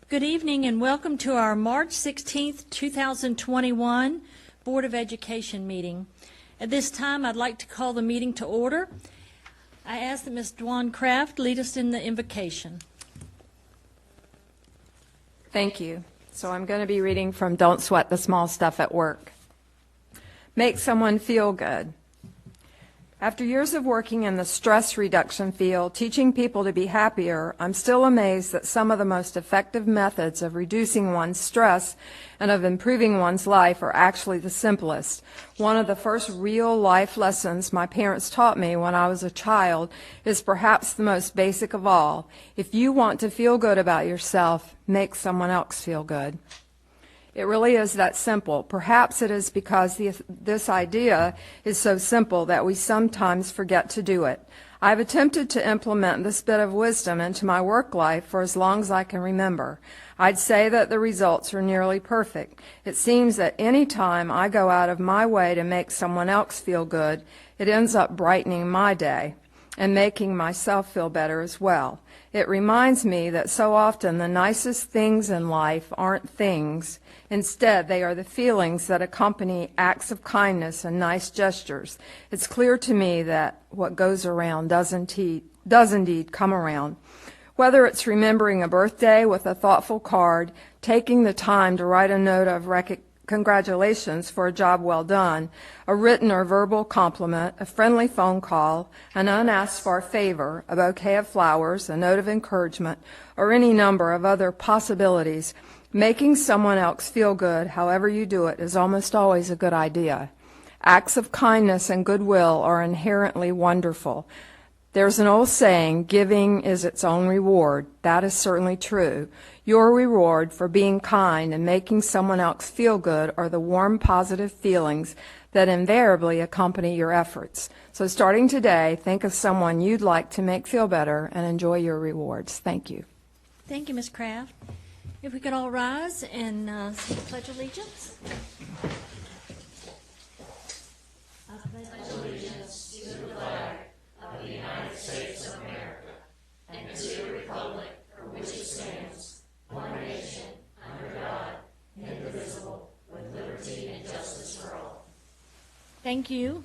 Good evening and welcome to our March 16th, 2021 Board of Education meeting. At this time, I'd like to call the meeting to order. I ask that Ms. Dwan Kraft lead us in the invocation. Thank you. So I'm going to be reading from Don't Sweat the Small Stuff at Work. Make someone feel good. After years of working in the stress reduction field, teaching people to be happier, I'm still amazed that some of the most effective methods of reducing one's stress and of improving one's life are actually the simplest. One of the first real life lessons my parents taught me when I was a child is perhaps the most basic of all. If you want to feel good about yourself, make someone else feel good. It really is that simple. Perhaps it is because this idea is so simple that we sometimes forget to do it. I've attempted to implement this bit of wisdom into my work life for as long as I can remember. I'd say that the results are nearly perfect. It seems that any time I go out of my way to make someone else feel good, it ends up brightening my day and making myself feel better as well. It reminds me that so often the nicest things in life aren't things. Instead, they are the feelings that accompany acts of kindness and nice gestures. It's clear to me that what goes around does indeed come around. Whether it's remembering a birthday with a thoughtful card, taking the time to write a note of congratulations for a job well done, a written or verbal compliment, a friendly phone call, an unasked for favor, a bouquet of flowers, a note of encouragement, or any number of other possibilities, making someone else feel good, however you do it, is almost always a good idea. Acts of kindness and goodwill are inherently wonderful. There's an old saying, giving is its own reward. That is certainly true. Your reward for being kind and making someone else feel good are the warm, positive feelings that invariably accompany your efforts. So starting today, think of someone you'd like to make feel better and enjoy your rewards. Thank you. Thank you, Ms. Kraft. If we could all rise and say the Pledge of Allegiance. I pledge allegiance to the flag of the United States of America and to the republic for which it stands, one nation, under God, indivisible, with liberty and justice for all. Thank you.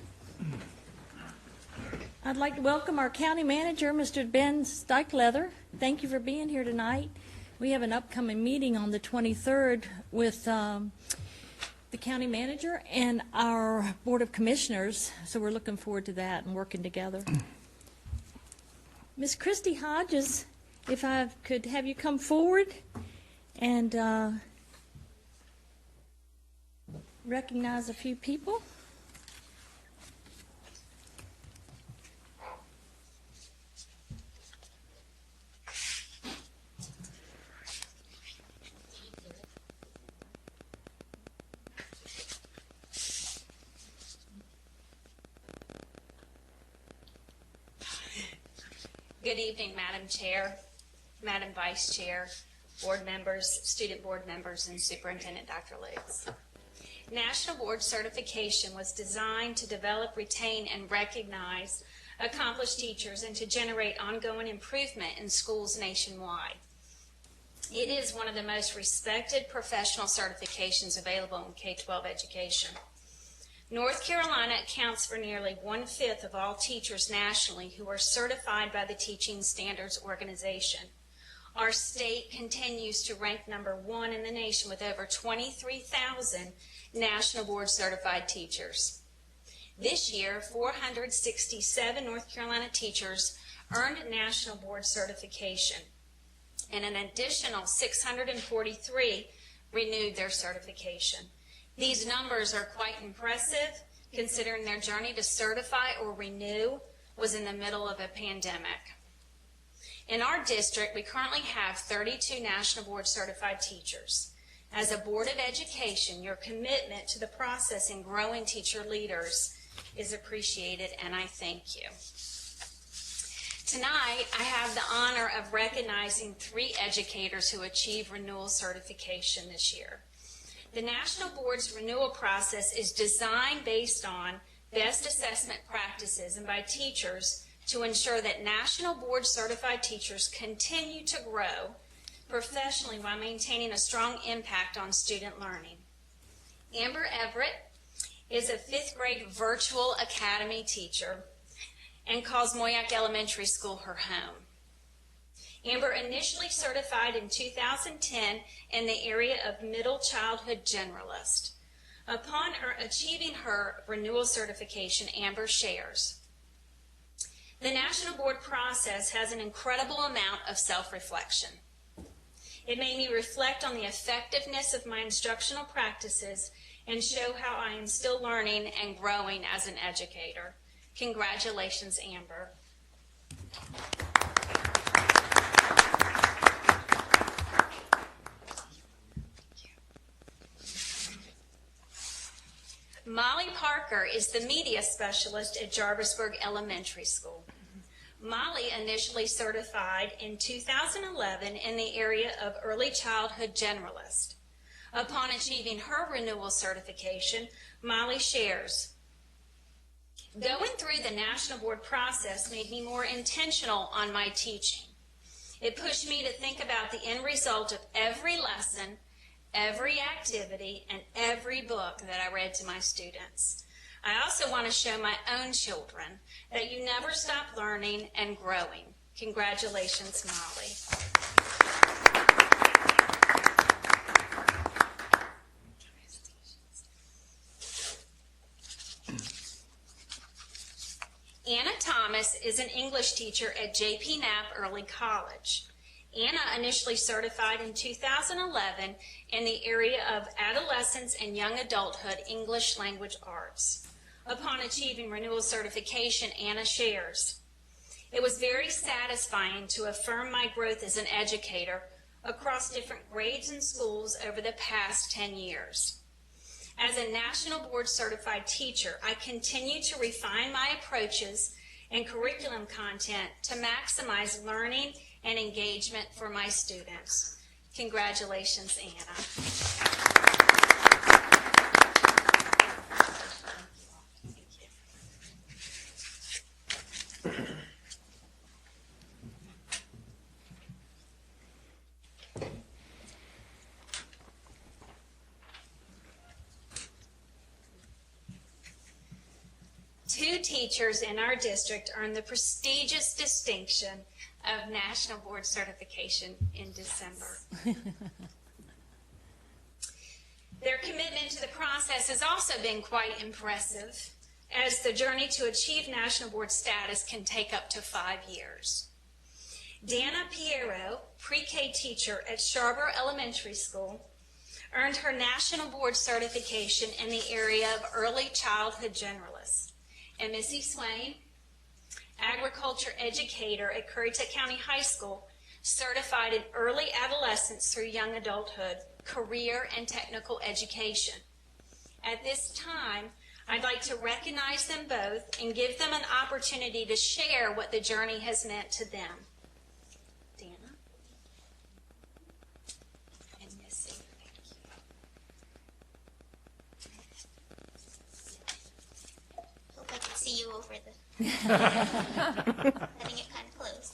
I'd like to welcome our county manager, Mr. Ben Steichleather. Thank you for being here tonight. We have an upcoming meeting on the 23rd with the county manager and our Board of Commissioners, so we're looking forward to that and working together. Ms. Christy Hodges, if I could have you come forward and recognize a few people. Good evening, Madam Chair, Madam Vice Chair, board members, student board members, and Superintendent Dr. Liggs. National Board Certification was designed to develop, retain, and recognize accomplished teachers and to generate ongoing improvement in schools nationwide. It is one of the most respected professional certifications available in K-12 education. North Carolina accounts for nearly 1/5 of all teachers nationally who are certified by the Teaching Standards Organization. Our state continues to rank #1 in the nation with over 23,000 National Board certified teachers. This year, 467 North Carolina teachers earned National Board certification, and an additional 643 renewed their certification. These numbers are quite impressive, considering their journey to certify or renew was in the middle of a pandemic. In our district, we currently have 32 National Board certified teachers. As a Board of Education, your commitment to the process in growing teacher leaders is appreciated, and I thank you. Tonight, I have the honor of recognizing 3 educators who achieved renewal certification this year. The National Board's renewal process is designed based on best assessment practices and by teachers to ensure that National Board certified teachers continue to grow professionally while maintaining a strong impact on student learning. Amber Everett is a 5th grade virtual academy teacher and calls Moyac Elementary School her home. Amber initially certified in 2010 in the area of middle childhood generalist. Upon achieving her renewal certification, Amber shares, "The National Board process has an incredible amount of self-reflection. It made me reflect on the effectiveness of my instructional practices and show how I am still learning and growing as an educator. Congratulations, Amber." Molly Parker is the media specialist at Jarvisburg Elementary School. Molly initially certified in 2011 in the area of early childhood generalist. Upon achieving her renewal certification, Molly shares, "Going through the National Board process made me more intentional on my teaching. It pushed me to think about the end result of every lesson, every activity, and every book that I read to my students. I also want to show my own children that you never stop learning and growing. Congratulations, Molly." Anna Thomas is an English teacher at JPNEP Early College. Anna initially certified in 2011 in the area of adolescence and young adulthood English language arts. Upon achieving renewal certification, Anna shares, "It was very satisfying to affirm my growth as an educator across different grades and schools over the past 10 years. As a National Board certified teacher, I continue to refine my approaches and curriculum content to maximize learning and engagement for my students." Congratulations, Anna. Two teachers in our district earned the prestigious distinction of National Board certification in December. Their commitment to the process has also been quite impressive, as the journey to achieve National Board status can take up to 5 years. Dana Pierro, pre-K teacher at Scarborough Elementary School, earned her National Board certification in the area of early childhood generalist. And Missy Swain, agriculture educator at Currituck County High School, certified in early adolescence through young adulthood, career and technical education. At this time, I'd like to recognize them both and give them an opportunity to share what the journey has meant to them. Dana and Missy. Hope I can see you over the having it kind of close.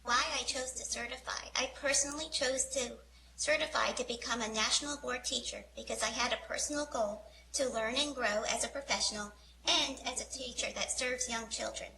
Why I chose to certify. I personally chose to certify to become a National Board teacher because I had a personal goal to learn and grow as a professional and as a teacher that serves young children.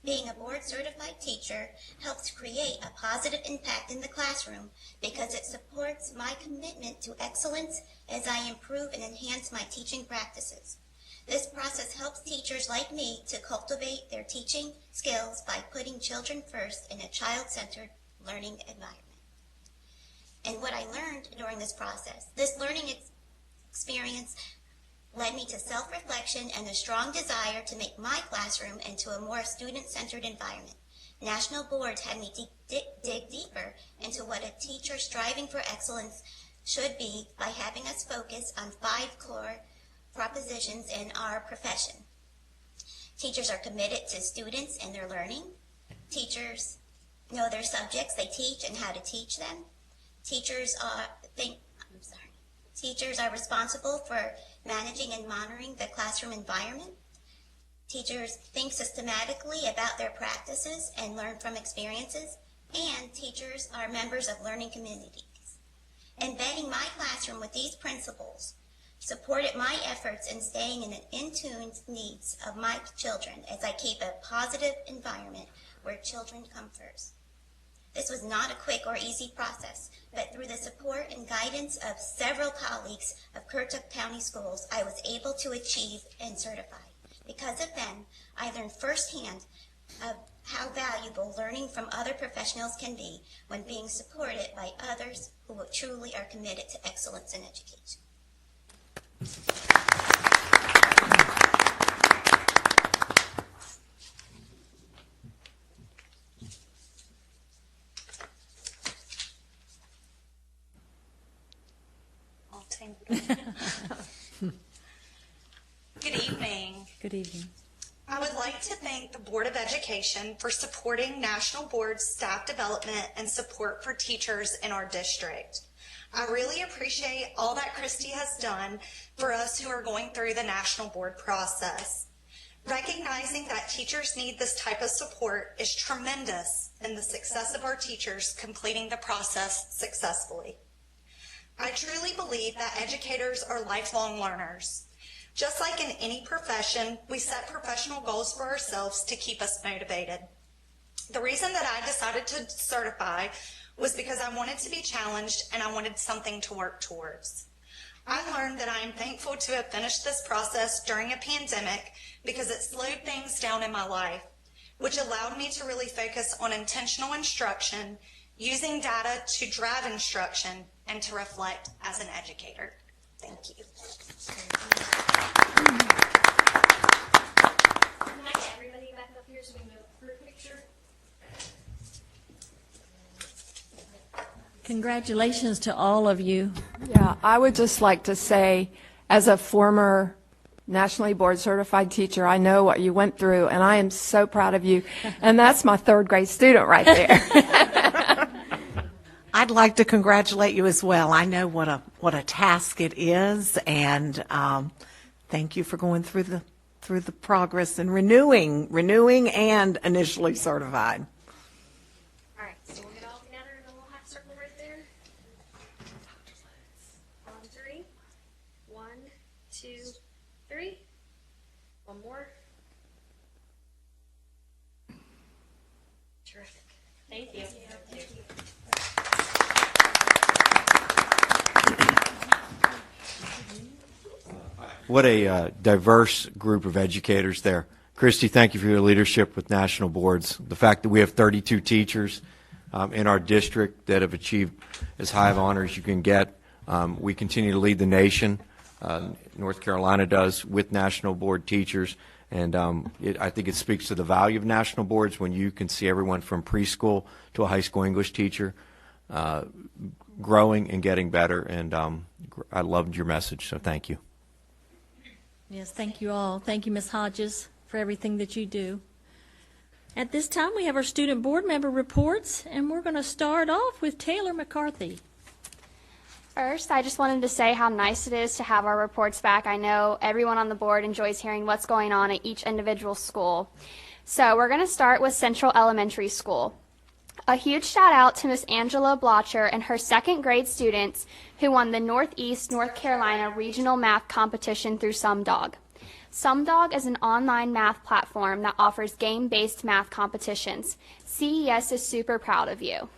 Being a board certified teacher helps create a positive impact in the classroom because it supports my commitment to excellence as I improve and enhance my teaching practices. This process helps teachers like me to cultivate their teaching skills by putting children first in a child-centered learning environment. And what I learned during this process, this learning experience led me to self-reflection and a strong desire to make my classroom into a more student-centered environment. National boards had me dig deeper into what a teacher striving for excellence should be by having us focus on 5 core propositions in our profession. Teachers are committed to students and their learning. Teachers know their subjects they teach and how to teach them. Teachers are responsible for managing and monitoring the classroom environment. Teachers think systematically about their practices and learn from experiences, and teachers are members of learning communities. Embedding my classroom with these principles supported my efforts in staying in tune to the needs of my children as I keep a positive environment where children come first. This was not a quick or easy process, but through the support and guidance of several colleagues of Currituck County Schools, I was able to achieve and certify. Because of them, I learned firsthand of how valuable learning from other professionals can be when being supported by others who truly are committed to excellence in education. Good evening. Good evening. I would like to thank the Board of Education for supporting National Board's staff development and support for teachers in our district. I really appreciate all that Christy has done for us who are going through the National Board process. Recognizing that teachers need this type of support is tremendous in the success of our teachers completing the process successfully. I truly believe that educators are lifelong learners. Just like in any profession, we set professional goals for ourselves to keep us motivated. The reason that I decided to certify was because I wanted to be challenged and I wanted something to work towards. I learned that I am thankful to have finished this process during a pandemic because it slowed things down in my life, which allowed me to really focus on intentional instruction, using data to drive instruction, and to reflect as an educator. Thank you. Can I get everybody back up here so we can go through a picture? Congratulations to all of you. Yeah, I would just like to say, as a former nationally board certified teacher, I know what you went through, and I am so proud of you. And that's my third grade student right there. I'd like to congratulate you as well. I know what a task it is, and thank you for going through the progress and renewing and initially certified. All right, so we'll get all together and then we'll have a circle right there. On three. 1, 2, 3. One more. Terrific. Thank you. What a diverse group of educators there. Christy, thank you for your leadership with national boards. The fact that we have 32 teachers in our district that have achieved as high of honor as you can get. We continue to lead the nation. North Carolina does with national board teachers. And I think it speaks to the value of national boards when you can see everyone from preschool to a high school English teacher growing and getting better. And I loved your message, so thank you. Yes, thank you all. Thank you, Ms. Hodges, for everything that you do. At this time, we have our student board member reports, and we're going to start off with Taylor McCarthy. First, I just wanted to say how nice it is to have our reports back. I know everyone on the board enjoys hearing what's going on at each individual school. So we're going to start with Central Elementary School. A huge shout out to Miss Angela Blotcher and her second grade students who won the Northeast North Carolina Regional Math Competition through SumDog. SumDog is an online math platform that offers game-based math competitions. CES is super proud of you.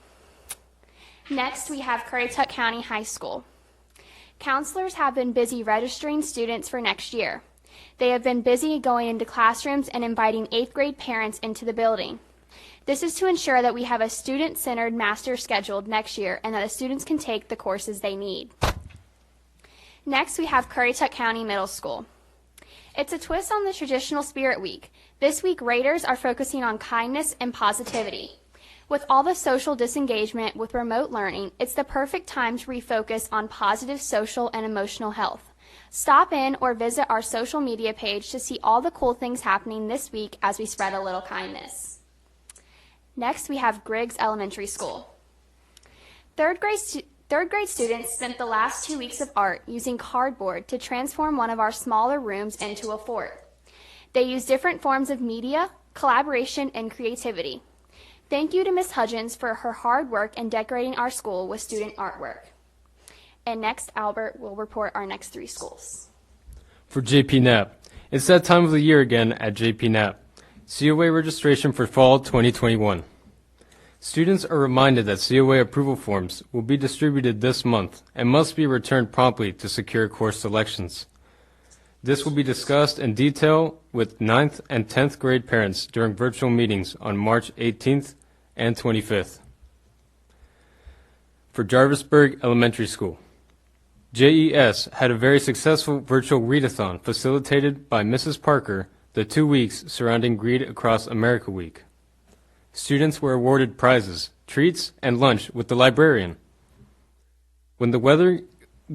Next, we have Currituck County High School. Counselors have been busy registering students for next year. They have been busy going into classrooms and inviting 8th grade parents into the building. This is to ensure that we have a student-centered master scheduled next year and that the students can take the courses they need. Next, we have Currituck County Middle School. It's a twist on the traditional Spirit Week. This week, Raiders are focusing on kindness and positivity. With all the social disengagement with remote learning, it's the perfect time to refocus on positive social and emotional health. Stop in or visit our social media page to see all the cool things happening this week as we spread a little kindness. Next, we have Griggs Elementary School. Third grade students spent the last 2 weeks of art using cardboard to transform one of our smaller rooms into a fort. They use different forms of media, collaboration, and creativity. Thank you to Ms. Hudgens for her hard work in decorating our school with student artwork. And next, Albert will report our next 3 schools. For JPNEP, it's that time of the year again at JPNEP. COA registration for fall 2021. Students are reminded that COA approval forms will be distributed this month and must be returned promptly to secure course selections. This will be discussed in detail with 9th and 10th grade parents during virtual meetings on March 18th and 25th. For Jarvisburg Elementary School, JES had a very successful virtual readathon facilitated by Mrs. Parker the 2 weeks surrounding Read Across America Week. Students were awarded prizes, treats, and lunch with the librarian. When the weather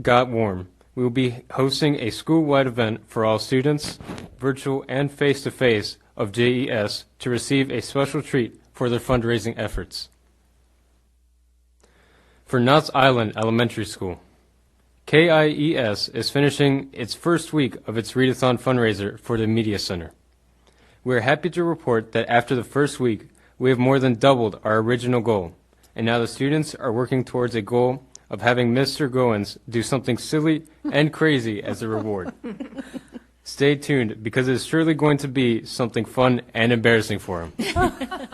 got warm, we will be hosting a school-wide event for all students, virtual and face-to-face, of JES to receive a special treat for their fundraising efforts. For Knott's Island Elementary School, KIES is finishing its first week of its readathon fundraiser for the Media Center. We are happy to report that after the first week, we have more than doubled our original goal, and now the students are working towards a goal of having Mr. Goins do something silly and crazy as a reward. Stay tuned, because it is surely going to be something fun and embarrassing for him. I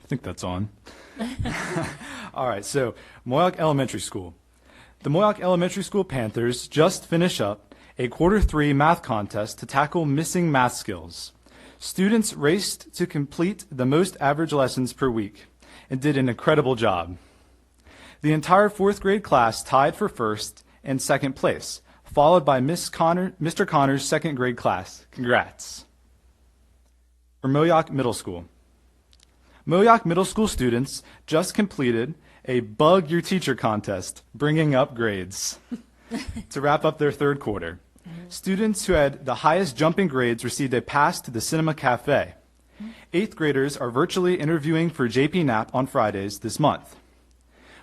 think that's on. All right, so Moyock Elementary School. The Moyock Elementary School Panthers just finished up a Q3 math contest to tackle missing math skills. Students raced to complete the most average lessons per week and did an incredible job. The entire 4th grade class tied for first and second place, followed by Mr. Connor's 2nd grade class. Congrats. For Moyock Middle School. Moyock Middle School students just completed a Bug Your Teacher contest, bringing up grades to wrap up their 3rd quarter. Students who had the highest jumping grades received a pass to the Cinema Cafe. 8th graders are virtually interviewing for JPNEP on Fridays this month.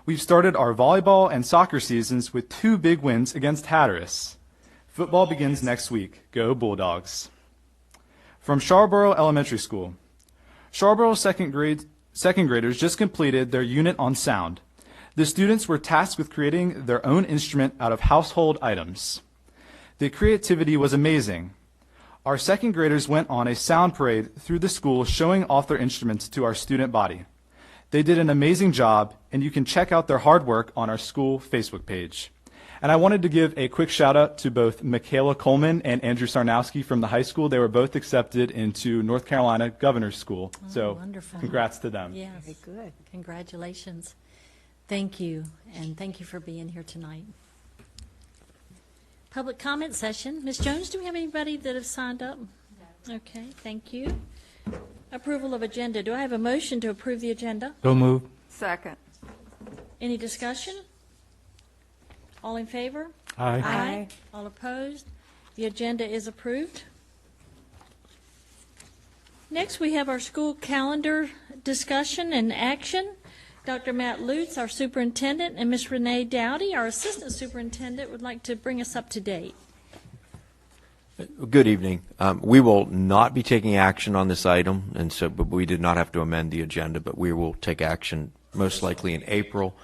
We've started our volleyball and soccer seasons with 2 big wins against Hatteras. Football begins next week. Go Bulldogs. From Sharborough Elementary School. Sharborough second graders just completed their unit on sound. The students were tasked with creating their own instrument out of household items. The creativity was amazing. Our 2nd graders went on a sound parade through the school showing off their instruments to our student body. They did an amazing job, and you can check out their hard work on our school Facebook page. And I wanted to give a quick shout out to both Michaela Coleman and Andrew Sarnowski from the high school. They were both accepted into North Carolina Governor's School. Oh, so wonderful. Congrats to them. Yes. Very good. Congratulations. Thank you, and thank you for being here tonight. Public comment session. Ms. Jones, do we have anybody that have signed up? No. Okay, thank you. Approval of agenda. Do I have a motion to approve the agenda? So move. Second. Any discussion? All in favor? Aye. Aye. All opposed? The agenda is approved. Next, we have our school calendar discussion and action. Dr. Matt Lutz, our superintendent, and Ms. Renee Dowdy, our assistant superintendent, would like to bring us up to date. Good evening. We will not be taking action on this item, but we did not have to amend the agenda, but we will take action most likely in April.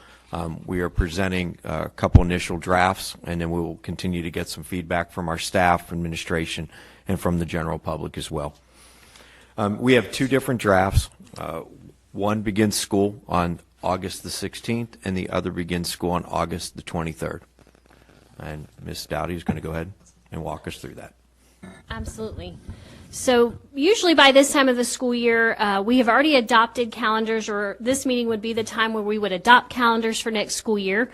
We are presenting a couple initial drafts, and then we will continue to get some feedback from our staff, administration, and from the general public as well. We have 2 different drafts. One begins school on August the 16th, and the other begins school on August the 23rd. And Ms. Dowdy is going to go ahead and walk us through that. Absolutely. So usually by this time of the school year, we have already adopted calendars, or this meeting would be the time where we would adopt calendars for next school year.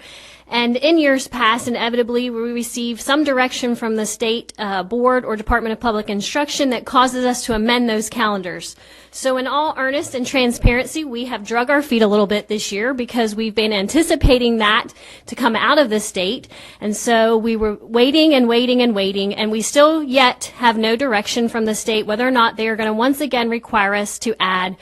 And in years past, inevitably, we receive some direction from the state board or Department of Public Instruction that causes us to amend those calendars. So in all earnest and transparency, we have drug our feet a little bit this year because we've been anticipating that to come out of the state. And so we were waiting and waiting and waiting, and we still yet have no direction from the state whether or not they are going to once again require us to add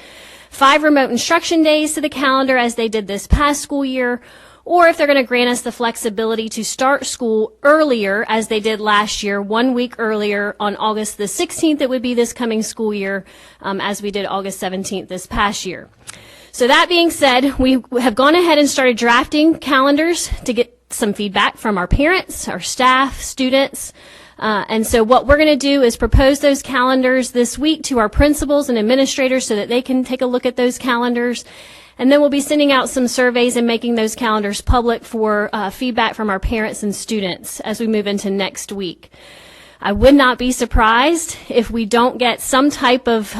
5 remote instruction days to the calendar as they did this past school year, or if they're going to grant us the flexibility to start school earlier, as they did last year, 1 week earlier on August the 16th, it would be this coming school year, as we did August 17th this past year. So that being said, we have gone ahead and started drafting calendars to get some feedback from our parents, our staff, students. And so what we're going to do is propose those calendars this week to our principals and administrators so that they can take a look at those calendars. And then we'll be sending out some surveys and making those calendars public for feedback from our parents and students as we move into next week. I would not be surprised if we don't get some type of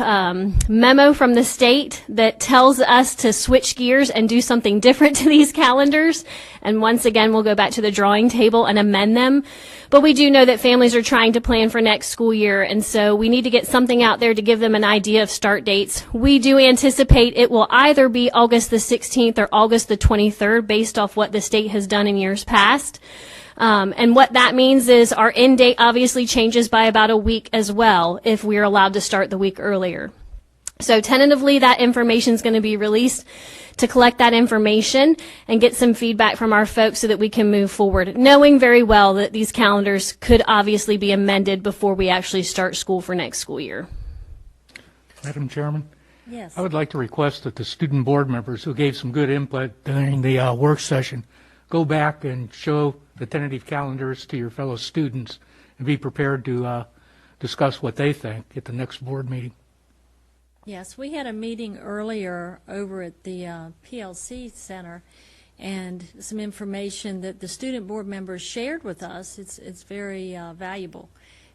memo from the state that tells us to switch gears and do something different to these calendars. And once again, we'll go back to the drawing table and amend them. But we do know that families are trying to plan for next school year, and so we need to get something out there to give them an idea of start dates. We do anticipate it will either be August the 16th or August the 23rd based off what the state has done in years past. And what that means is our end date obviously changes by about a week as well if we're allowed to start the week earlier. So tentatively, that information is going to be released to collect that information and get some feedback from our folks so that we can move forward, knowing very well that these calendars could obviously be amended before we actually start school for next school year. Madam Chairman? Yes. I would like to request that the student board members who gave some good input during the work session go back and show the tentative calendars to your fellow students and be prepared to discuss what they think at the next board meeting. Yes, we had a meeting earlier over at the PLC Center, and some information that the student board members shared with us. It's very valuable,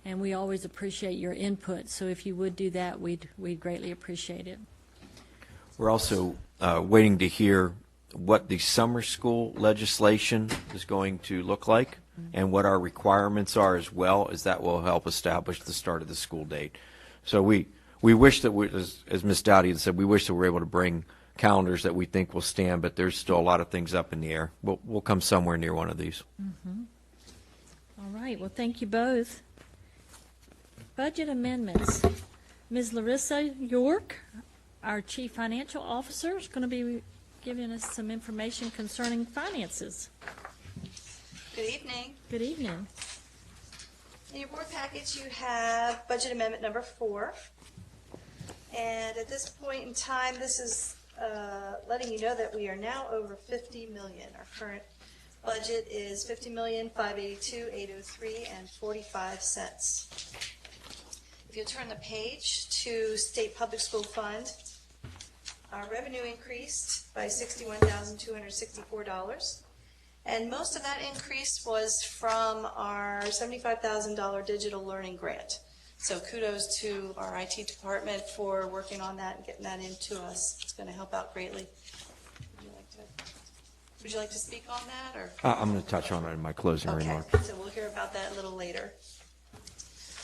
and we always appreciate your input. So if you would do that, we'd greatly appreciate it. We're also waiting to hear what the summer school legislation is going to look like and what our requirements are, as well as that will help establish the start of the school date. So we wish that, as Ms. Dowdy had said, we wish that we're able to bring calendars that we think will stand, but there's still a lot of things up in the air. We'll come somewhere near one of these. Mm-hmm. All right. Well, thank you both. Budget amendments. Ms. Larissa York, our Chief Financial Officer, is going to be giving us some information concerning finances. Good evening. Good evening. In your board package, you have budget amendment number 4. And at this point in time, this is letting you know that we are now over $50 million. Our current budget is $50,582,803.45. If you'll turn the page to State Public School Fund, our revenue increased by $61,264. And most of that increase was from our $75,000 digital learning grant. So kudos to our IT department for working on that and getting that into us. It's going to help out greatly. Would you like to speak on that? Or? I'm going to touch on it in my closing remarks. So we'll hear about that a little later.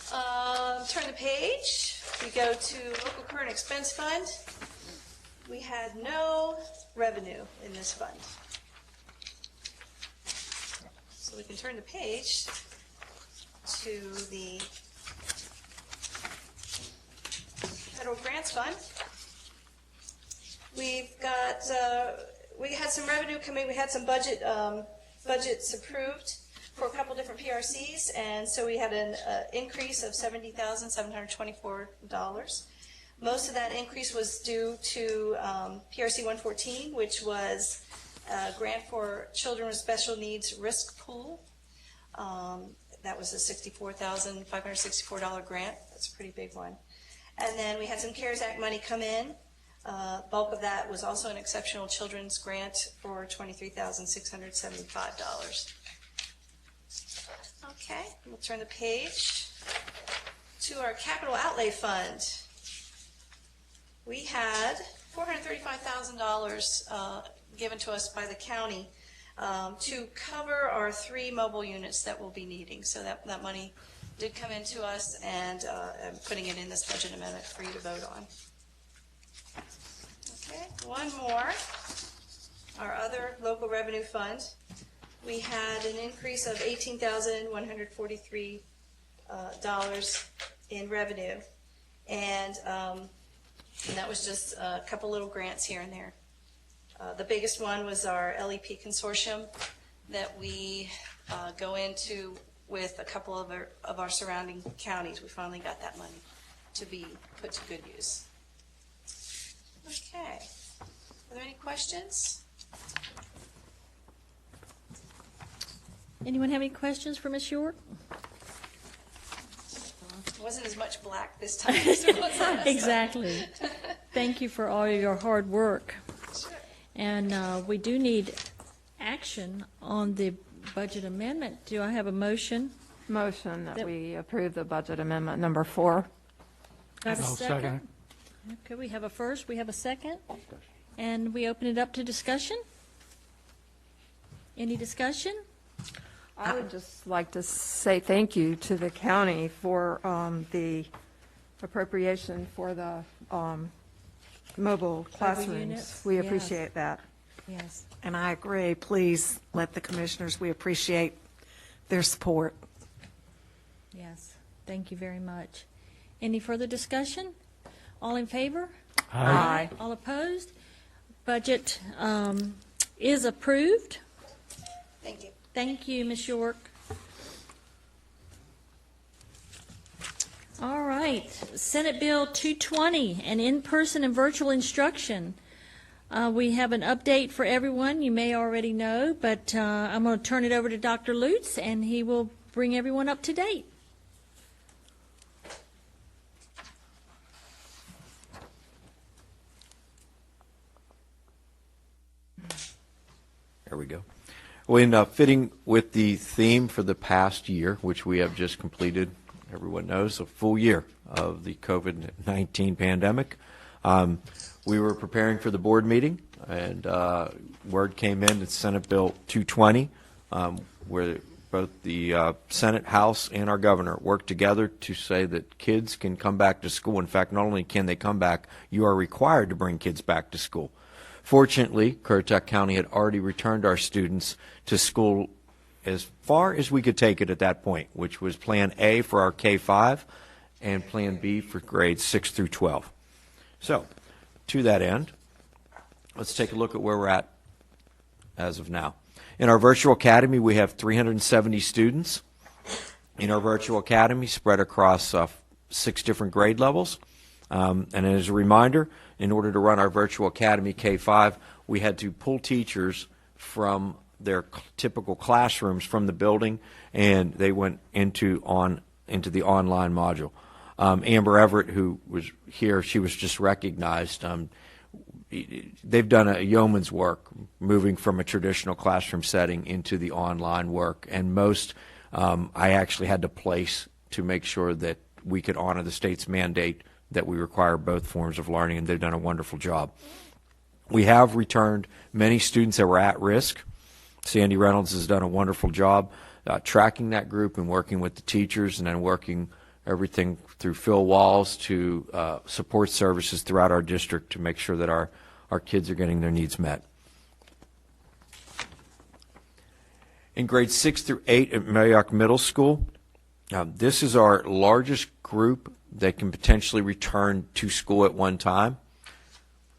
Turn the page. We go to local current expense fund. We had no revenue in this fund. So we can turn the page to the Federal Grants Fund. We've got, we had some revenue coming, we had some budgets approved for a couple different PRCs, and so we had an increase of $70,724. Most of that increase was due to PRC 114, which was a grant for children with special needs risk pool. That was a $64,564 grant. That's a pretty big one. And then we had some CARES Act money come in. Bulk of that was also an exceptional children's grant for $23,675. Okay, we'll turn the page to our capital outlay fund. We had $435,000 given to us by the county to cover our 3 mobile units that we'll be needing. So that money did come into us, and I'm putting it in this budget amendment for you to vote on. Okay, one more. Our other local revenue fund. We had an increase of $18,143 in revenue, and that was just a couple little grants here and there. The biggest one was our LEP consortium that we go into with a couple of our surrounding counties. We finally got that money to be put to good use. Okay. Are there any questions? Anyone have any questions for Ms. York? It wasn't as much black this time as it was last time. Exactly. Thank you for all your hard work. Sure. And we do need action on the budget amendment. Do I have a motion? Motion that we approve the budget amendment number 4. Do I have a I'll second? second it. Okay, we have a first, we have a second, and we open it up to discussion. Any discussion? I would just like to say thank you to the county for the appropriation for the mobile classrooms. units? We Yes. appreciate that. Yes. And I agree. Please let the commissioners, we appreciate their support. Yes, thank you very much. Any further discussion? All in favor? Aye. All opposed? Budget is approved. Thank you. Thank you, Ms. York. All right, Senate Bill 220, an in-person and virtual instruction. We have an update for everyone. You may already know, but I'm going to turn it over to Dr. Lutz, and he will bring everyone up to date. There we go. Well, in fitting with the theme for the past year, which we have just completed, everyone knows, a full year of the COVID-19 pandemic, we were preparing for the board meeting, and word came in that Senate Bill 220, where both the Senate, House, and our governor worked together to say that kids can come back to school. In fact, not only can they come back, you are required to bring kids back to school. Fortunately, Currituck County had already returned our students to school as far as we could take it at that point, which was Plan A for our K-5 and Plan B for grades 6 through 12. So, to that end, let's take a look at where we're at as of now. In our virtual academy, we have 370 students. In our virtual academy, spread across 6 different grade levels. And as a reminder, in order to run our virtual academy K-5, we had to pull teachers from their typical classrooms from the building, and they went into the online module. Amber Everett, who was here, she was just recognized. They've done a yeoman's work moving from a traditional classroom setting into the online work, and most I actually had to place to make sure that we could honor the state's mandate that we require both forms of learning, and they've done a wonderful job. We have returned many students that were at risk. Sandy Reynolds has done a wonderful job tracking that group and working with the teachers, and then working everything through Phil Walls to support services throughout our district to make sure that our kids are getting their needs met. In grades 6 through 8 at Marriott Middle School, this is our largest group that can potentially return to school at one time.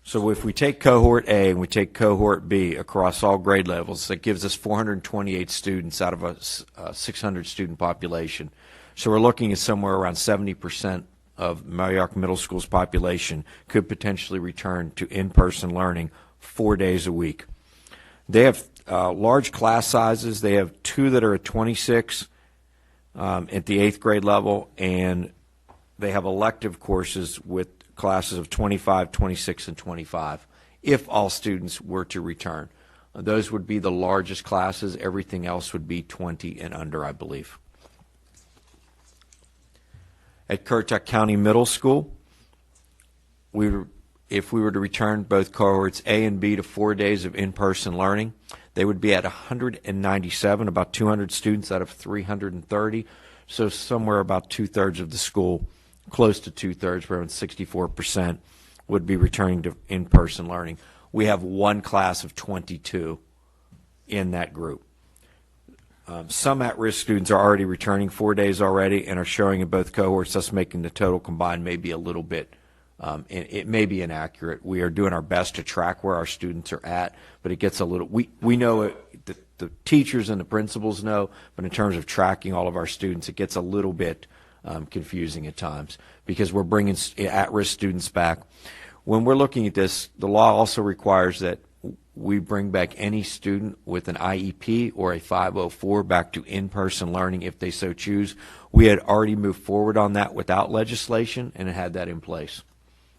So if we take Cohort A and we take Cohort B across all grade levels, that gives us 428 students out of a 600 student population. So we're looking at somewhere around 70% of Marriott Middle School's population could potentially return to in-person learning 4 days a week. They have large class sizes. They have 2 that are at 26 at the 8th grade level, and they have elective courses with classes of 25, 26, and 25, if all students were to return. Those would be the largest classes. Everything else would be 20 and under, I believe. At Currituck County Middle School, if we were to return both cohorts A and B to 4 days of in-person learning, they would be at 197, about 200 students out of 330, so somewhere about 2/3 of the school, close to 2/3, around 64%, would be returning to in-person learning. We have one class of 22 in that group. Some at-risk students are already returning 4 days already and are showing in both cohorts, thus making the total combined maybe a little bit And it may be inaccurate. We are doing our best to track where our students are at, but it gets a little, we know it, the teachers and the principals know, but in terms of tracking all of our students, it gets a little bit confusing at times because we're bringing at-risk students back. When we're looking at this, the law also requires that we bring back any student with an IEP or a 504 back to in-person learning if they so choose. We had already moved forward on that without legislation and had that in place.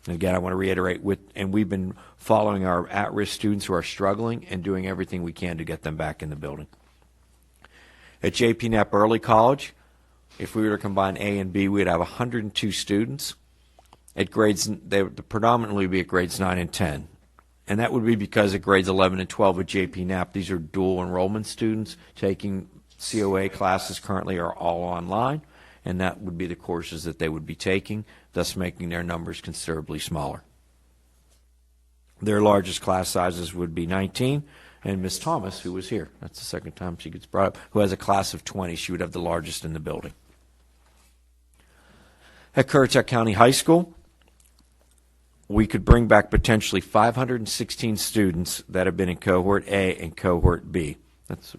And again, I want to reiterate, and we've been following our at-risk students who are struggling and doing everything we can to get them back in the building. At JPNEP Early College, if we were to combine A and B, we'd have 102 students. At grades, they would predominantly be at grades 9 and 10. And that would be because at grades 11 and 12 at JPNEP, these are dual enrollment students taking COA classes currently are all online, and that would be the courses that they would be taking, thus making their numbers considerably smaller. Their largest class sizes would be 19, and Ms. Thomas, who was here, that's the second time she gets brought up, who has a class of 20, she would have the largest in the building. At Currituck County High School, we could bring back potentially 516 students that have been in Cohort A and Cohort B. That's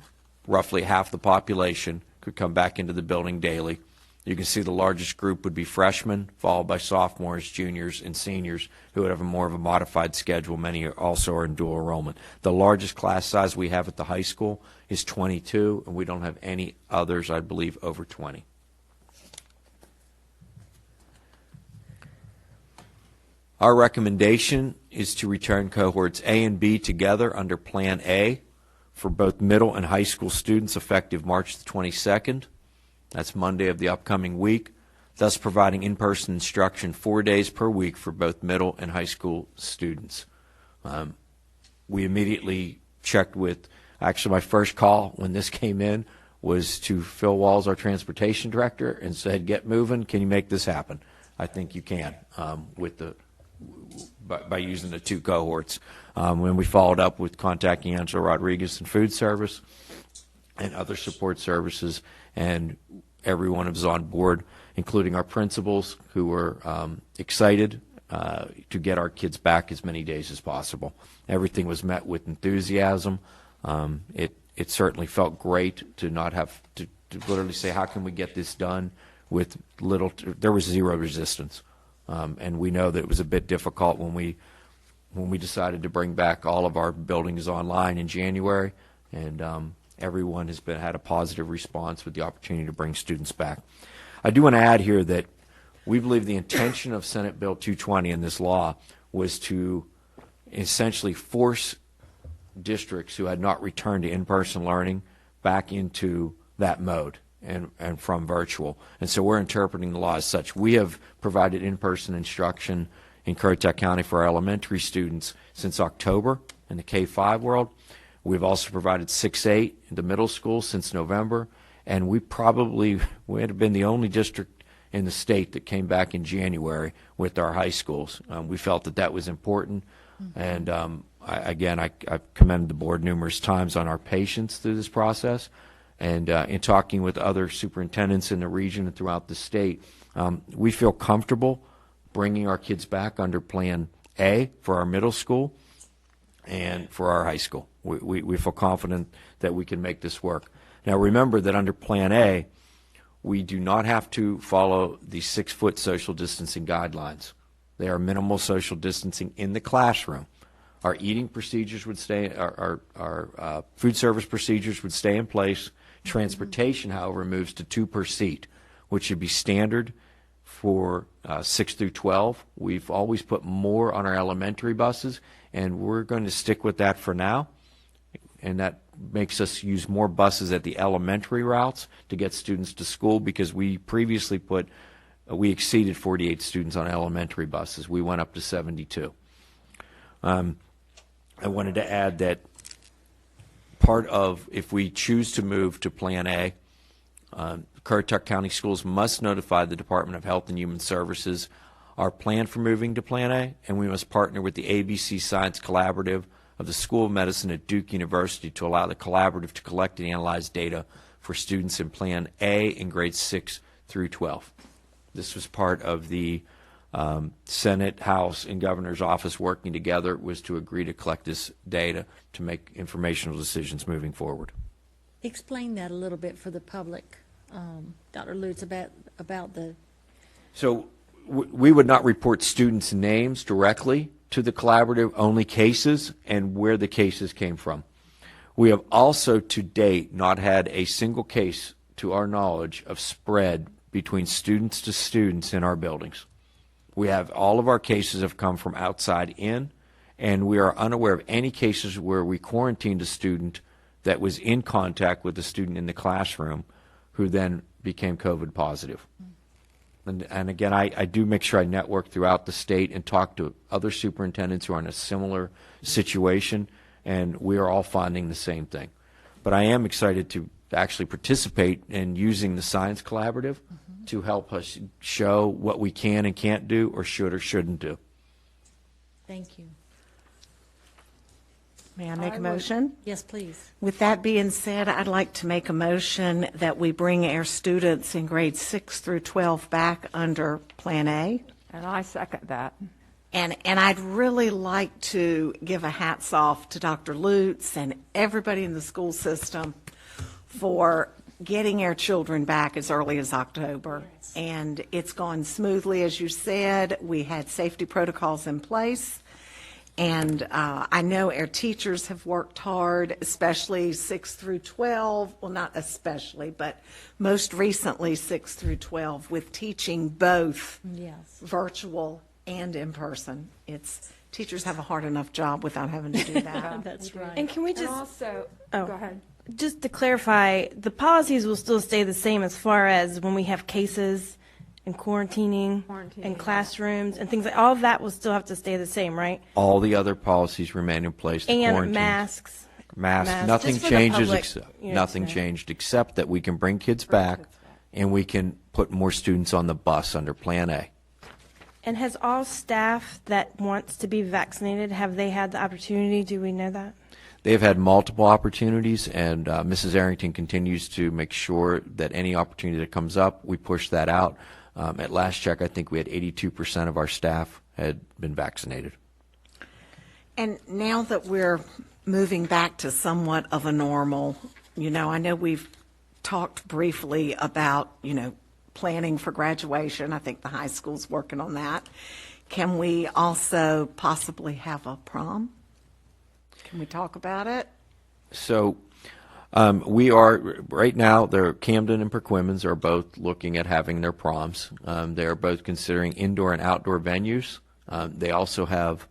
roughly half the population could come back into the building daily. You can see the largest group would be freshmen, followed by sophomores, juniors, and seniors who would have more of a modified schedule. Many also are in dual enrollment. The largest class size we have at the high school is 22, and we don't have any others, I believe, over 20. Our recommendation is to return cohorts A and B together under Plan A for both middle and high school students effective March the 22nd. That's Monday of the upcoming week, thus providing in-person instruction 4 days per week for both middle and high school students. We immediately checked with, actually my first call when this came in was to Phil Walls, our transportation director, and said, get moving, can you make this happen? I think you can by using the two cohorts. When we followed up with contacting Angela Rodriguez and Food Service and other support services, and everyone was on board, including our principals who were excited to get our kids back as many days as possible. Everything was met with enthusiasm. It certainly felt great to not have to literally say, how can we get this done with little, there was zero resistance. And we know that it was a bit difficult when we decided to bring back all of our buildings online in January, and everyone has had a positive response with the opportunity to bring students back. I do want to add here that we believe the intention of Senate Bill 220 in this law was to essentially force districts who had not returned to in-person learning back into that mode and from virtual. And so we're interpreting the law as such. We have provided in-person instruction in Currituck County for our elementary students since October in the K-5 world. We've also provided 6-8 in the middle school since November, and we had been the only district in the state that came back in January with our high schools. We felt that was important, and I've commended the board numerous times on our patience through this process, and in talking with other superintendents in the region and throughout the state, we feel comfortable bringing our kids back under Plan A for our middle school and for our high school. We feel confident that we can make this work. Now remember that under Plan A, we do not have to follow the 6-foot social distancing guidelines. They are minimal social distancing in the classroom. Our eating procedures would stay, our food service procedures would stay in place. Transportation, however, moves to 2 per seat, which should be standard for 6 through 12. We've always put more on our elementary buses, and we're going to stick with that for now. And that makes us use more buses at the elementary routes to get students to school, because we previously we exceeded 48 students on elementary buses. We went up to 72. I wanted to add that part of, if we choose to move to Plan A, Currituck County Schools must notify the Department of Health and Human Services our plan for moving to Plan A, and we must partner with the ABC Science Collaborative of the School of Medicine at Duke University to allow the collaborative to collect and analyze data for students in Plan A in grades 6 through 12. This was part of the Senate, House, and Governor's office working together was to agree to collect this data to make informational decisions moving forward. Explain that a little bit for the public, Dr. Lutz, about the... So we would not report students' names directly to the collaborative, only cases and where the cases came from. We have also to date not had a single case, to our knowledge, of spread between students to students in our buildings. We have all of our cases have come from outside in, and we are unaware of any cases where we quarantined a student that was in contact with a student in the classroom who then became COVID positive. And again, I do make sure I network throughout the state and talk to other superintendents who are in a similar situation, and we are all finding the same thing. But I am excited to actually participate in using the Science Collaborative to help us show what we can and can't do or should or shouldn't do. Thank you. May I make a motion? Yes, please. With that being said, I'd like to make a motion that we bring our students in grades 6 through 12 back under Plan A. And I second that. And I'd really like to give a hats off to Dr. Lutz and everybody in the school system for getting our children back as early as October. Yes. And it's gone smoothly, as you said. We had safety protocols in place. And I know our teachers have worked hard, especially 6 through 12. Well, not especially, but most recently 6 through 12 with teaching both Yes. virtual and in person. Teachers have a hard enough job without having to do that. That's right. And can we just, Also, Oh. go ahead. just to clarify, the policies will still stay the same as far as when we have cases and quarantining and classrooms and things like, all of that will still have to stay the same, right? All the other policies remain in place. The And quarantine, masks. masks, nothing Just for the changes. public, Nothing changed except that we can bring kids back and we can put more students on the bus under Plan A. And has all staff that wants to be vaccinated, have they had the opportunity? Do we know that? They've had multiple opportunities, and Mrs. Arrington continues to make sure that any opportunity that comes up, we push that out. At last check, I think we had 82% of our staff had been vaccinated. And now that we're moving back to somewhat of a normal, I know we've talked briefly about, planning for graduation. I think the high school's working on that. Can we also possibly have a prom? Can we talk about it? So we are, right now, Camden and Perquimans are both looking at having their proms. They are both considering indoor and outdoor venues. They also have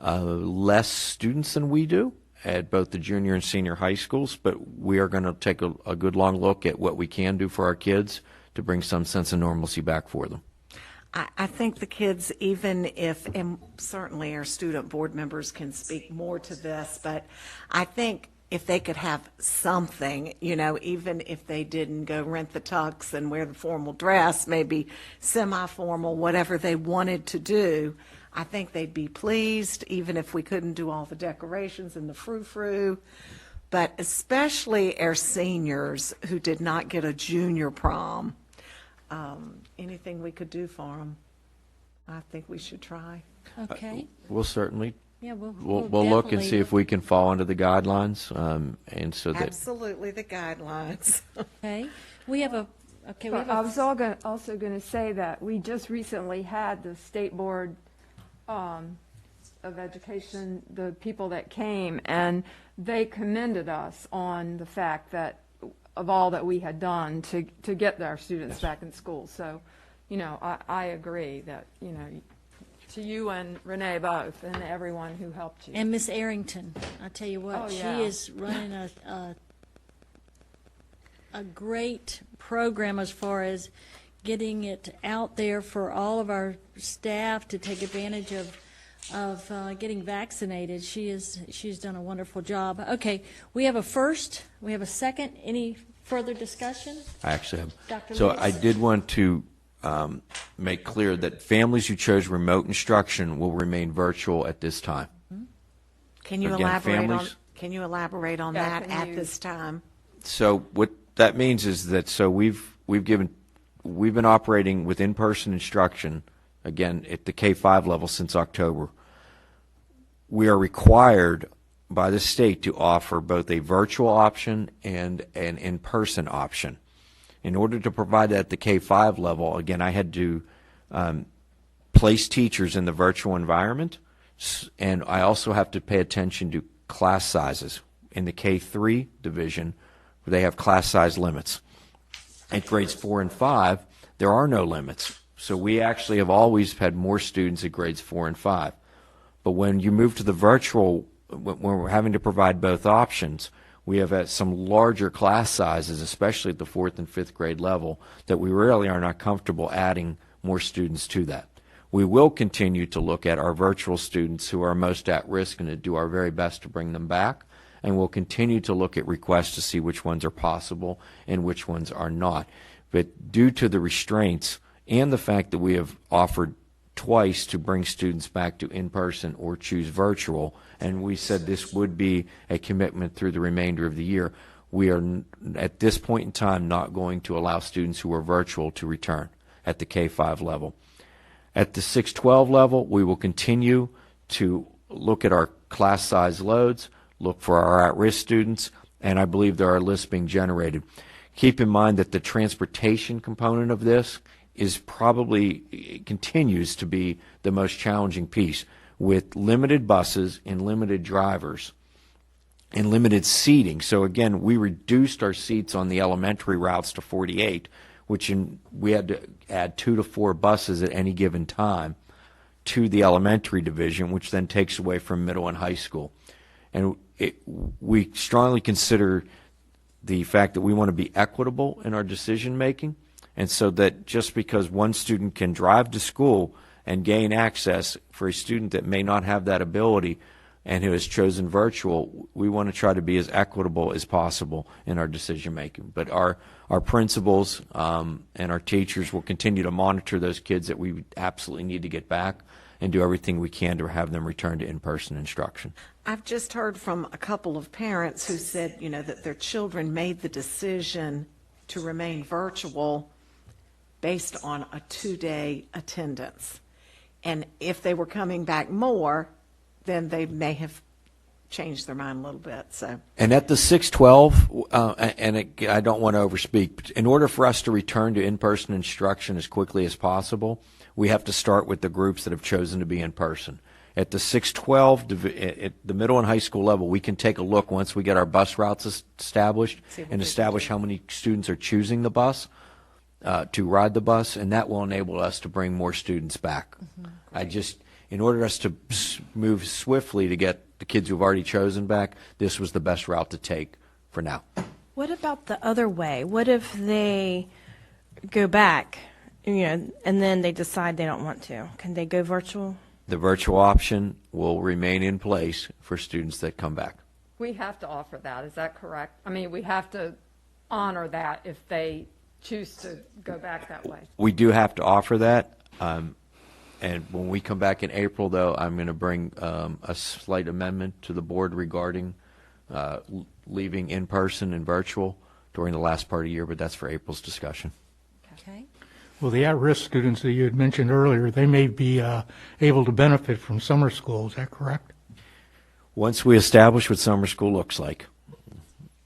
less students than we do at both the junior and senior high schools, but we are going to take a good long look at what we can do for our kids to bring some sense of normalcy back for them. I think the kids, even if, and certainly our student board members can speak more to this, but I think if they could have something, even if they didn't go rent the tux and wear the formal dress, maybe semi-formal, whatever they wanted to do, I think they'd be pleased, even if we couldn't do all the decorations and the frou-frou. But especially our seniors who did not get a junior prom, anything we could do for them, I think we should try. Okay. We'll certainly Yeah, we'll look and definitely see if we can fall under the guidelines, and so that Absolutely, the guidelines. Okay. We have a, okay, we have I a, was also going to say that we just recently had the State Board of Education, the people that came, and they commended us on the fact that of all that we had done to get our students back in school. So, I agree that, to you and Renee both, and everyone who helped you. and Miss Arrington, I tell you what, Oh, she yeah. is running a great program as far as getting it out there for all of our staff to take advantage of getting vaccinated. She's done a wonderful job. Okay, we have a first, we have a second. Any further discussion? I actually have. Dr. So Lewis? I did want to make clear that families who chose remote instruction will remain virtual at this time. Can you Again, elaborate on? families- Can you elaborate on Yeah, that can at you- this time? So what that means is that we've been operating with in-person instruction again, at the K-5 level since October. We are required by the state to offer both a virtual option and an in-person option. In order to provide that at the K-5 level, again, I had to place teachers in the virtual environment, and I also have to pay attention to class sizes. In the K-3 division, they have class size limits. At grades 4 and 5, there are no limits. So we actually have always had more students at grades 4 and 5. But when you move to the virtual, when we're having to provide both options, we have some larger class sizes, especially at the 4th and 5th grade level, that we really are not comfortable adding more students to that. We will continue to look at our virtual students who are most at risk and to do our very best to bring them back. And we'll continue to look at requests to see which ones are possible and which ones are not. But due to the restraints and the fact that we have offered twice to bring students back to in-person or choose virtual, and we said this would be a commitment through the remainder of the year, we are at this point in time not going to allow students who are virtual to return at the K-5 level. At the 6-12 level, we will continue to look at our class size loads, look for our at-risk students, and I believe there are lists being generated. Keep in mind that the transportation component of this is probably continues to be the most challenging piece, with limited buses and limited drivers and limited seating. So again, we reduced our seats on the elementary routes to 48, which we had to add 2 to 4 buses at any given time to the elementary division, which then takes away from middle and high school. And we strongly consider the fact that we want to be equitable in our decision making, and so that just because one student can drive to school and gain access, for a student that may not have that ability and who has chosen virtual, we want to try to be as equitable as possible in our decision making. But our principals and our teachers will continue to monitor those kids that we absolutely need to get back and do everything we can to have them return to in-person instruction. I've just heard from a couple of parents who said, that their children made the decision to remain virtual based on a 2-day attendance. And if they were coming back more, then they may have changed their mind a little bit. So. And at the 6-12, I don't want to overspeak, but in order for us to return to in-person instruction as quickly as possible, we have to start with the groups that have chosen to be in person. At the 6-12, at the middle and high school level, we can take a look once we get our bus routes established and establish how many students are choosing the bus to ride the bus, and that will enable us to bring more students back. In order for us to move swiftly to get the kids who've already chosen back, this was the best route to take for now. What about the other way? What if they go back, and then they decide they don't want to? Can they go virtual? The virtual option will remain in place for students that come back. We have to offer that, is that correct? I mean, we have to honor that if they choose to go back that way. We do have to offer that. And when we come back in April, though, I'm going to bring a slight amendment to the board regarding leaving in-person and virtual during the last part of the year, but that's for April's discussion. Okay. Well, the at-risk students that you had mentioned earlier, they may be able to benefit from summer school. Is that correct? Once we establish what summer school looks like,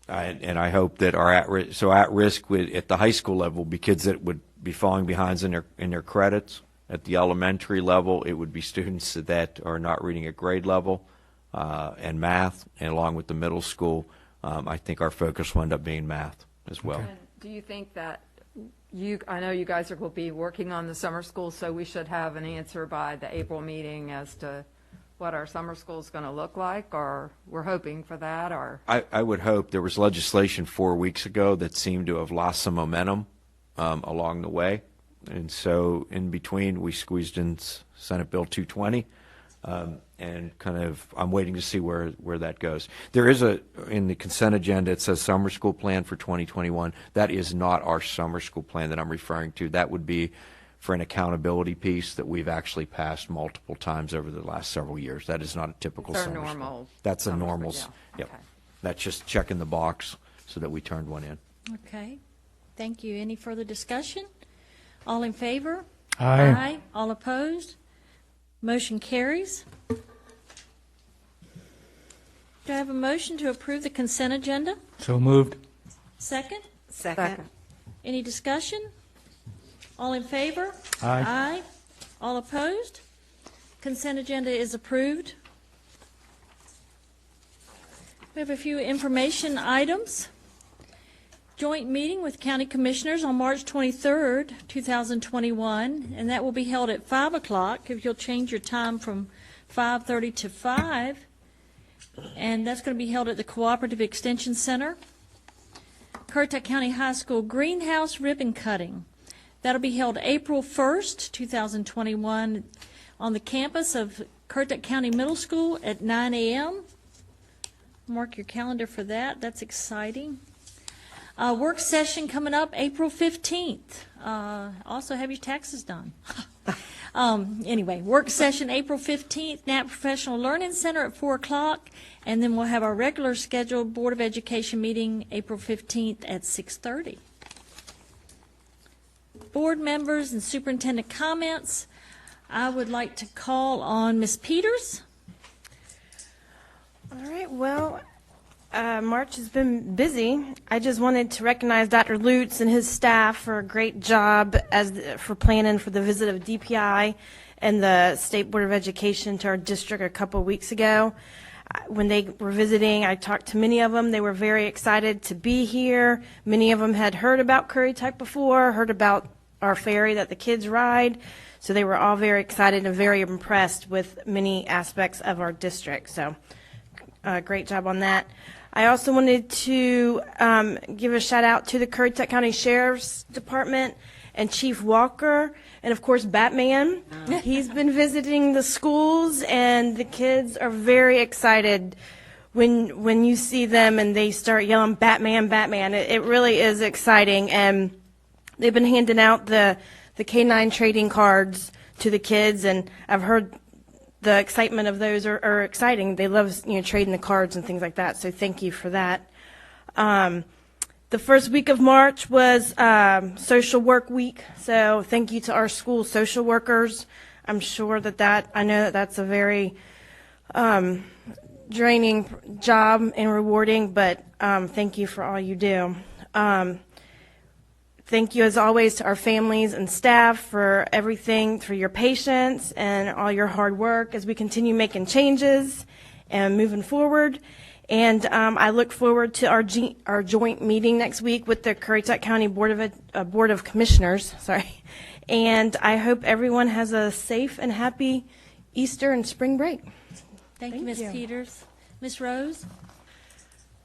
and I hope that our at-risk at the high school level will be kids that would be falling behind in their credits. At the elementary level, it would be students that are not reading at grade level and math, and along with the middle school, I think our focus will end up being math as well. And do you think that I know you guys will be working on the summer school, so we should have an answer by the April meeting as to what our summer school is going to look like, or we're hoping for that, or? I would hope. There was legislation 4 weeks ago that seemed to have lost some momentum along the way. And so in between, we squeezed in Senate Bill 220, and I'm waiting to see where that goes. There is in the consent agenda, it says summer school plan for 2021. That is not our summer school plan that I'm referring to. That would be for an accountability piece that we've actually passed multiple times over the last several years. That is not a typical summer school. That's a normal. Yep. Okay. That's just checking the box so that we turned one in. Okay. Thank you. Any further discussion? All in favor? Aye. All opposed? Motion carries. Do I have a motion to approve the consent agenda? So moved. Second? Second. Any discussion? All in favor? Aye. All opposed? Consent agenda is approved. We have a few information items. Joint meeting with County Commissioners on March 23rd, 2021, and that will be held at 5 o'clock, if you'll change your time from 5:30 to 5. And that's going to be held at the Cooperative Extension Center. Currituck County High School Greenhouse Ribbon Cutting. That'll be held April 1st, 2021, on the campus of Currituck County Middle School at 9 a.m. Mark your calendar for that. That's exciting. Work session coming up April 15th. Also have your taxes done. Anyway, work session April 15th, Knapp Professional Learning Center at 4 o'clock, and then we'll have our regular scheduled Board of Education meeting April 15th at 6:30. Board members and superintendent comments. I would like to call on Ms. Peters. All right, well, March has been busy. I just wanted to recognize Dr. Lutz and his staff for a great job for planning for the visit of DPI and the State Board of Education to our district a couple of weeks ago. When they were visiting, I talked to many of them. They were very excited to be here. Many of them had heard about Currituck before, heard about our ferry that the kids ride. So they were all very excited and very impressed with many aspects of our district. So great job on that. I also wanted to give a shout out to the Currituck County Sheriff's Department and Chief Walker, and of course Batman. He's been visiting the schools, and the kids are very excited when you see them and they start yelling Batman, Batman. It really is exciting, and they've been handing out the K-9 trading cards to the kids, and I've heard the excitement of those are exciting. They love trading the cards and things like that. So thank you for that. The first week of March was Social Work Week. So thank you to our school social workers. I'm sure I know that's a very draining job and rewarding, but thank you for all you do. Thank you, as always, to our families and staff for everything, for your patience and all your hard work as we continue making changes and moving forward. And I look forward to our joint meeting next week with the Currituck County Board of Commissioners. Sorry, and I hope everyone has a safe and happy Easter and spring break. Thank you, Ms. Peters. Ms. Rose?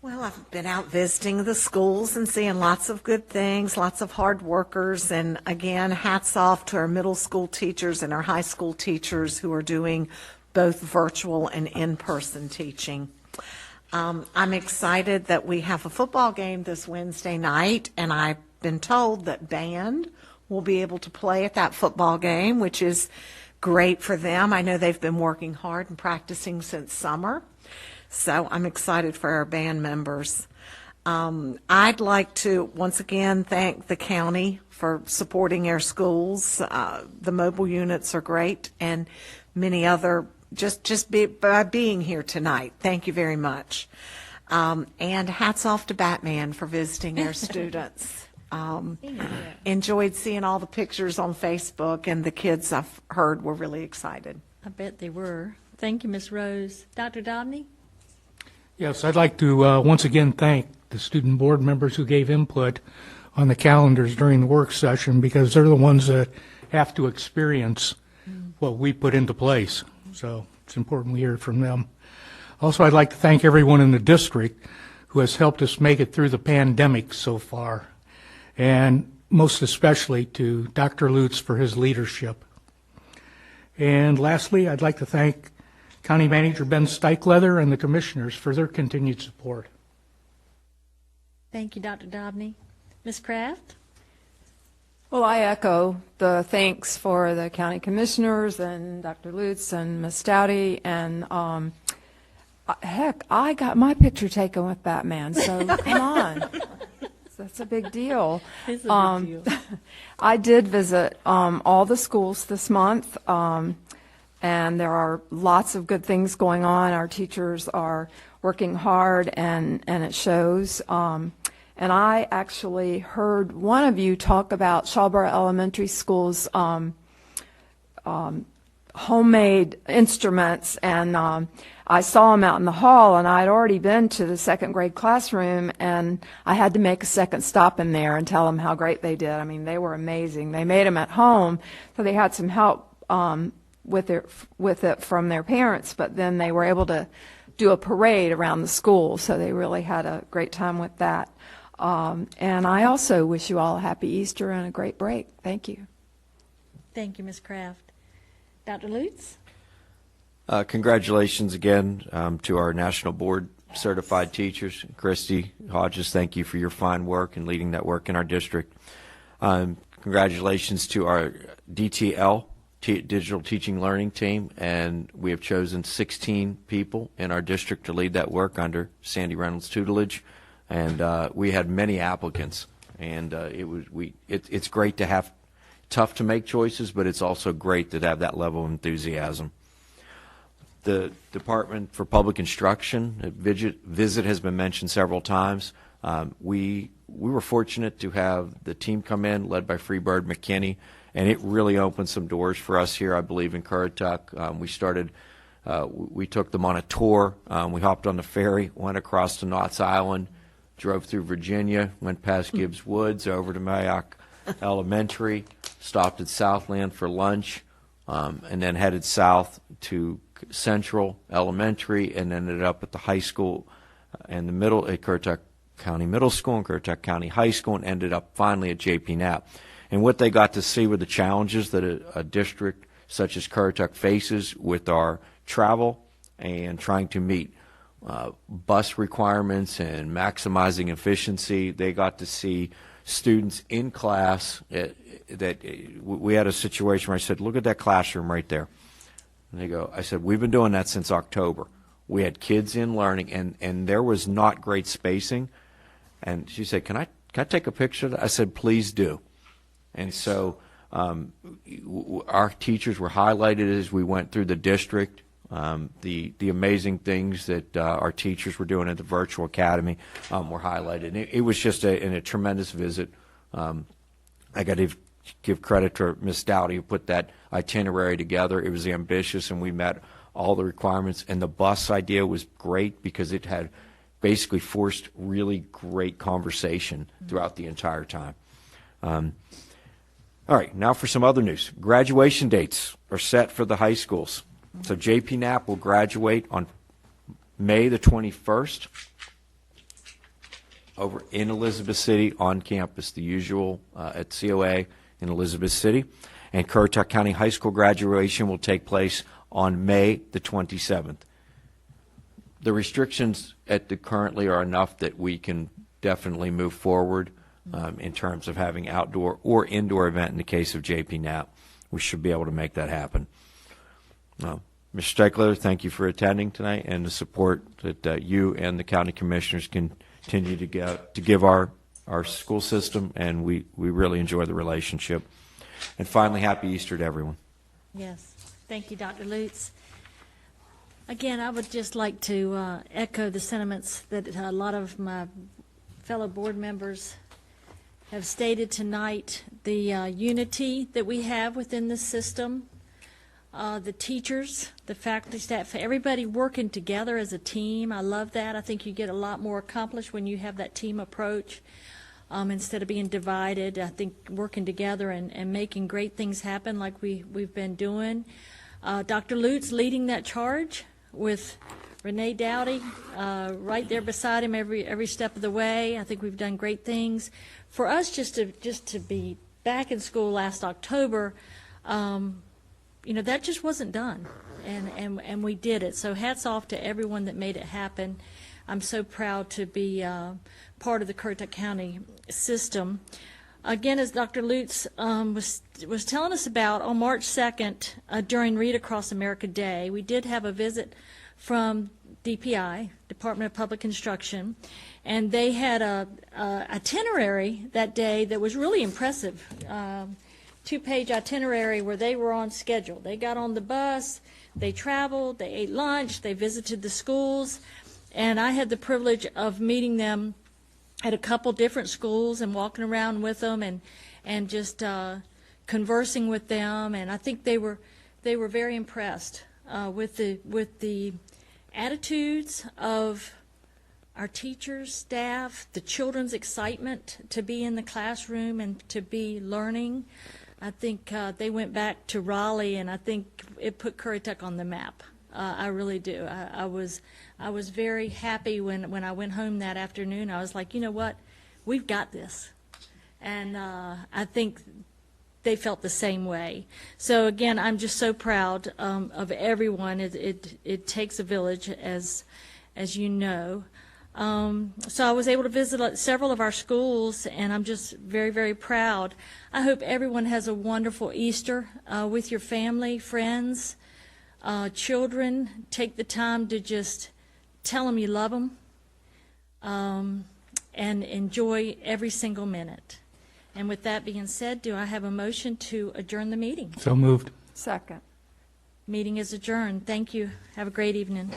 Well, I've been out visiting the schools and seeing lots of good things, lots of hard workers, and again, hats off to our middle school teachers and our high school teachers who are doing both virtual and in-person teaching. I'm excited that we have a football game this Wednesday night, and I've been told that band will be able to play at that football game, which is great for them. I know they've been working hard and practicing since summer. So I'm excited for our band members. I'd like to once again thank the county for supporting our schools. The mobile units are great, and many other, by being here tonight. Thank you very much. And hats off to Batman for visiting our students. Enjoyed seeing all the pictures on Facebook, and the kids I've heard were really excited. I bet they were. Thank you, Ms. Rose. Dr. Dobney? Yes, I'd like to once again thank the student board members who gave input on the calendars during the work session, because they're the ones that have to experience what we put into place. So it's important we hear from them. Also, I'd like to thank everyone in the district who has helped us make it through the pandemic so far, and most especially to Dr. Lutz for his leadership. And lastly, I'd like to thank County Manager Ben Steichleather and the commissioners for their continued support. Thank you, Dr. Dobney. Ms. Kraft? Well, I echo the thanks for the county commissioners and Dr. Lutz and Ms. Stouty. And heck, I got my picture taken with Batman, so come on. That's a big deal. It's a big deal. I did visit all the schools this month, and there are lots of good things going on. Our teachers are working hard, and it shows. And I actually heard one of you talk about Shawboro Elementary School's homemade instruments, and I saw them out in the hall, and I'd already been to the second grade classroom, and I had to make a second stop in there and tell them how great they did. I mean, they were amazing. They made them at home, so they had some help with it from their parents, but then they were able to do a parade around the school, so they really had a great time with that. And I also wish you all a happy Easter and a great break. Thank you. Thank you, Ms. Kraft. Dr. Lutz? Congratulations again to our National Board certified teachers. Christy Hodges, thank you for your fine work and leading that work in our district. Congratulations to our DTL, Digital Teaching Learning Team, and we have chosen 16 people in our district to lead that work under Sandy Reynolds' tutelage, and we had many applicants, and it's great to have, tough to make choices, but it's also great to have that level of enthusiasm. The Department for Public Instruction visit has been mentioned several times. We were fortunate to have the team come in, led by Freebird McKinney, and it really opened some doors for us here, I believe, in Currituck. We took them on a tour. We hopped on the ferry, went across to Knott's Island, drove through Virginia, went past Gibbs Woods, over to Marriott Elementary, stopped at Southland for lunch, and then headed south to Central Elementary, and ended up at the high school and the middle at Currituck County Middle School and Currituck County High School, and ended up finally at JPNEP. And what they got to see were the challenges that a district such as Currituck faces with our travel and trying to meet bus requirements and maximizing efficiency. They got to see students in class that we had a situation where I said, look at that classroom right there. And they go, I said, we've been doing that since October. We had kids in learning, and there was not great spacing. And she said, can I take a picture of that? I said, please do. And so our teachers were highlighted as we went through the district. The amazing things that our teachers were doing at the virtual academy were highlighted. And it was just a tremendous visit. I got to give credit to Ms. Dowdy who put that itinerary together. It was ambitious, and we met all the requirements. And the bus idea was great because it had basically forced really great conversation throughout the entire time. All right, now for some other news. Graduation dates are set for the high schools. So JPNEP will graduate on May the 21st over in Elizabeth City on campus, the usual at COA in Elizabeth City. And Currituck County High School graduation will take place on May the 27th. The restrictions currently are enough that we can definitely move forward in terms of having outdoor or indoor event in the case of JPNEP. We should be able to make that happen. Mr. Steckler, thank you for attending tonight and the support that you and the county commissioners continue to give our school system, and we really enjoy the relationship. And finally, happy Easter to everyone. Yes. Thank you, Dr. Lutz. Again, I would just like to echo the sentiments that a lot of my fellow board members have stated tonight. The unity that we have within the system, the teachers, the faculty, staff, everybody working together as a team. I love that. I think you get a lot more accomplished when you have that team approach instead of being divided. I think working together and making great things happen like we've been doing. Dr. Lutz leading that charge with Renee Dowdy right there beside him every step of the way. I think we've done great things. For us just to be back in school last October, that just wasn't done, and we did it. So hats off to everyone that made it happen. I'm so proud to be part of the Currituck County system. Again, as Dr. Lutz was telling us about, on March 2nd, during Read Across America Day, we did have a visit from DPI, Department of Public Instruction, and they had a itinerary that day that was really impressive. 2-page itinerary where they were on schedule. They got on the bus, they traveled, they ate lunch, they visited the schools, and I had the privilege of meeting them at a couple different schools and walking around with them and just conversing with them, and I think they were very impressed with the attitudes of our teachers, staff, the children's excitement to be in the classroom and to be learning. I think they went back to Raleigh, and I think it put Currituck on the map. I really do. I was very happy when I went home that afternoon. I was like, you know what, we've got this, and I think they felt the same way. So again, I'm just so proud of everyone. It takes a village, as you know. So I was able to visit several of our schools, and I'm just very, very proud. I hope everyone has a wonderful Easter with your family, friends, children. Take the time to just tell them you love them, and enjoy every single minute. And with that being said, do I have a motion to adjourn the meeting? So moved. Second. Meeting is adjourned. Thank you. Have a great evening.